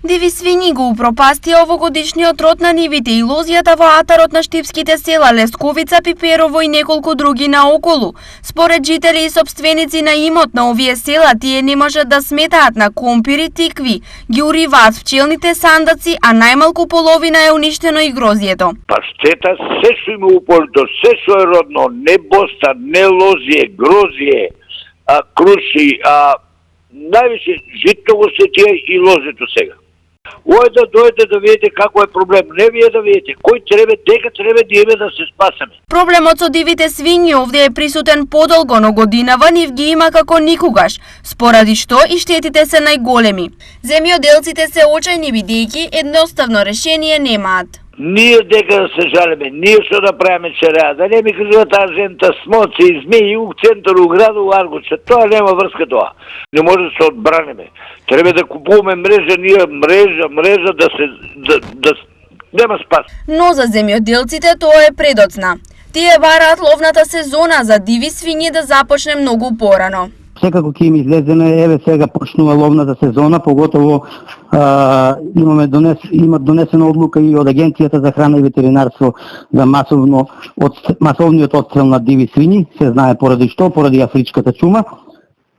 Диви свињи го упропастија овогодишниот род на нивите и лозијата во атарот на штипските села Лесковица, Пиперово и неколку други наоколу. Според жители и собственици на имот на овие села, тие не можат да сметаат на компири, тикви, ги уриваат в пчелните сандаци, а најмалку половина е уништено и грозието. Паштета, се што има уполито, се што е родно, не бостан, не лозие, грозие, круши, највише жито го се тие и лозето сега. Ој да дојде да видите како е проблем, не вие да видите, кој треба, дека треба да име да се спасаме. Проблемот со дивите свињи овде е присутен подолго, но годинава нив ги има како никогаш, споради што и штетите се најголеми. Земјоделците се очајни бидејќи едноставно решение немаат. Ние дека да се жалиме, ние што да правиме череа, да не ми кажува таа жента смоци и змеи у центар у граду у Аргуца, тоа нема врска тоа. Не може да се одбраниме. Треба да купуваме мрежа, ние мрежа да се нема спас. Но за земјоделците тоа е предоцна. Тие бараат ловната сезона за диви свињи да започне многу порано. Секако ќе им излеземе, еве сега почнува ловната сезона, поготово има донесена одлука и од Агенцијата за храна и ветеринарство за масовниот отстрел на диви свињи, се знае поради што, поради афричката чума.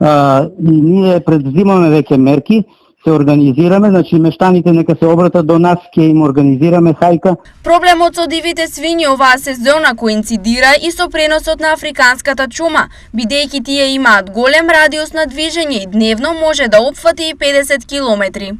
И ние предзимаме веќе мерки, се организираме, значи мештаните нека се обратат до нас, ќе им организираме хајка. Проблемот со дивите свињи оваа сезона коинцидира и со преносот на африканската чума, бидејќи тие имаат голем радиус на движење и дневно може да опфати и 50 километри.